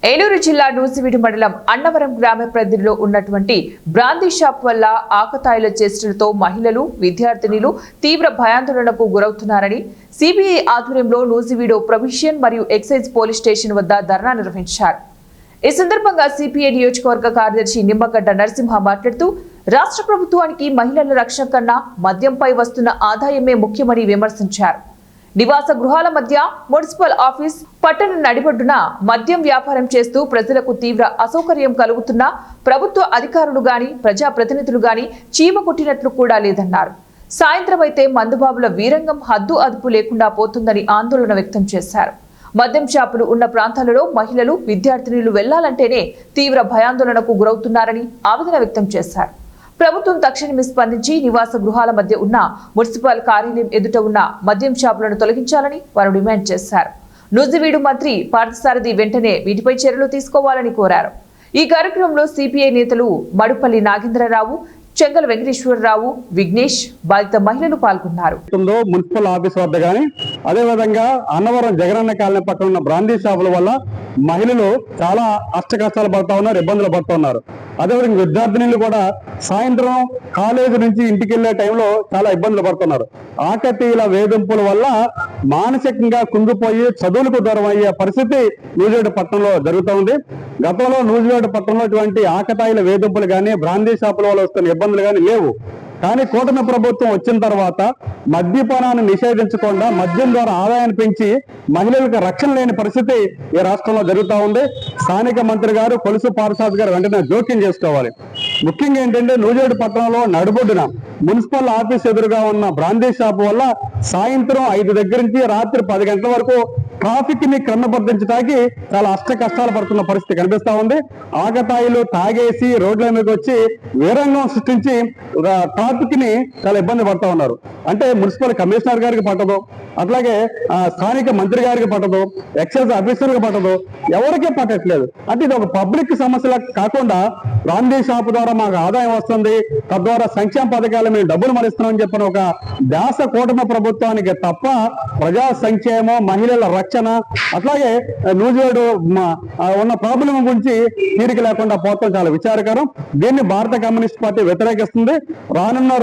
ఏలూరు జిల్లా నూజివీడు మండలం అన్నవరం గ్రామ పరిధిలో ఉన్నటువంటి బ్రాందీ షాప్ వల్ల ఆకతాయిల చేష్టలతో మహిళలు విద్యార్థినులు తీవ్ర భయాందోళనకు గురవుతున్నారని సిబిఐ ఆధ్వర్యంలో నూజివీడు ప్రొవిషన్ మరియు ఎక్సైజ్ పోలీస్ స్టేషన్ వద్ద ధర్నా నిర్వహించారు। ఈ సందర్భంగా సిపిఐ నియోజకవర్గ కార్యదర్శి నిమ్మగడ్డ నరసింహ మాట్లాడుతూ రాష్ట్ర ప్రభుత్వానికి మహిళల రక్షణ కన్నా మద్యంపై వస్తున్న ఆదాయమే ముఖ్యమని విమర్శించారు। నివాస గృహాల మధ్య మున్సిపల్ ఆఫీస్ పట్టణ నడిబొడ్డున మద్యం వ్యాపారం చేస్తూ ప్రజలకు తీవ్ర అసౌకర్యం కలుగుతున్న ప్రభుత్వ అధికారులు గాని ప్రజాప్రతినిధులు గాని చీమ కొట్టినట్లు కూడా లేదన్నారు। సాయంత్రం అయితే మందుబాబుల వీరంగం హద్దు అదుపు లేకుండా పోతుందని ఆందోళన వ్యక్తం చేశారు। మద్యం షాపులు ఉన్న ప్రాంతాలలో మహిళలు విద్యార్థినులు వెళ్లాలంటేనే తీవ్ర భయాందోళనకు గురవుతున్నారని ఆవేదన వ్యక్తం చేశారు। ప్రభుత్వం తక్షణమే స్పందించి నివాస గృహాల మధ్య ఉన్న మున్సిపల్ కార్యాలయం ఎదుట ఉన్న మద్యం షాపులను తొలగించాలని వారు డిమాండ్ చేశారు। నూజివీడు మంత్రి పార్థసారథి వెంటనే వీటిపై చర్యలు తీసుకోవాలని కోరారు। ఈ కార్యక్రమంలో సిపిఐ నేతలు మడుపల్లి నాగేంద్రరావు, చెంగల వెంకటేశ్వరరావు, విఘ్నేష్, బాధిత మహిళలు పాల్గొన్నారు। మున్సిపల్ ఆఫీస్ వద్ద గానీ అదే విధంగా అన్నవరం జగనన్న కాలనీ పక్కన ఉన్న బ్రాందీ షాపుల వల్ల మహిళలు చాలా కష్టాలు పడుతూ ఉన్నారు, ఇబ్బందులు పడుతూ ఉన్నారు। అదేవిధంగా విద్యార్థినులు కూడా సాయంత్రం కాలేజీ నుంచి ఇంటికి వెళ్లే టైంలో చాలా ఇబ్బందులు పడుతున్నారు। ఆకతీయుల వేధింపుల వల్ల మానసికంగా కుంగిపోయి చదువులకు దూరం అయ్యే పరిస్థితి నూజివీడు పట్టణంలో జరుగుతూ ఉంది। గతంలో నూజివీడు పట్టణంలో ఇటువంటి ఆకతాయిల వేధింపులు కానీ బ్రాందీ షాపుల వల్ల వస్తున్న ఇబ్బందులు కానీ లేవు। కానీ కూటమి ప్రభుత్వం వచ్చిన తర్వాత మద్యపానాన్ని నిషేధించకుండా మద్యం ద్వారా ఆదాయాన్ని పెంచి మహిళలకు రక్షణ లేని పరిస్థితి ఈ రాష్ట్రంలో జరుగుతూ ఉంది। స్థానిక మంత్రి గారు కొలుసు పార్థసారథి గారు వెంటనే జోక్యం చేసుకోవాలి। ముఖ్యంగా ఏంటంటే నూజివీడు పట్టణంలో నడుబొడ్డున మున్సిపల్ ఆఫీస్ ఎదురుగా ఉన్న బ్రాందీ షాప్ వల్ల సాయంత్రం 5 దగ్గర నుంచి రాత్రి 10 గంటల వరకు ట్రాఫిక్ ని క్రమబద్ధించడానికి చాలా కష్టాలు పడుతున్న పరిస్థితి కనిపిస్తా ఉంది। ఆకతాయిలు తాగేసి రోడ్ల మీద వచ్చి వీరంగం సృష్టించి ట్రాఫిక్ ని చాలా ఇబ్బంది పడుతూ ఉన్నారు। అంటే మున్సిపల్ కమిషనర్ గారికి పట్టదు, అట్లాగే స్థానిక మంత్రి గారికి పట్టదు, ఎక్సైజ్ ఆఫీసర్కి పట్టదు, ఎవరికీ పట్టట్లేదు। అంటే ఇది ఒక పబ్లిక్ సమస్యలా కాకుండా బ్రాందీ షాప్ ద్వారా మాకు ఆదాయం వస్తుంది, తద్వారా సంక్షేమ పథకాలు మేము డబ్బులు మరిస్తున్నామని చెప్పిన ఒక ధ్యాస కూటమి ప్రభుత్వానికి తప్ప ప్రజా సంక్షేమం, మహిళల రక్షణ, అట్లాగే నూజివీడు ఉన్న ప్రాబ్లం గురించి తీరిక లేకుండా పోవడం చాలా విచారకరం। దీన్ని భారత కమ్యూనిస్ట్ పార్టీ వ్యతిరేకిస్తుంది। రానున్న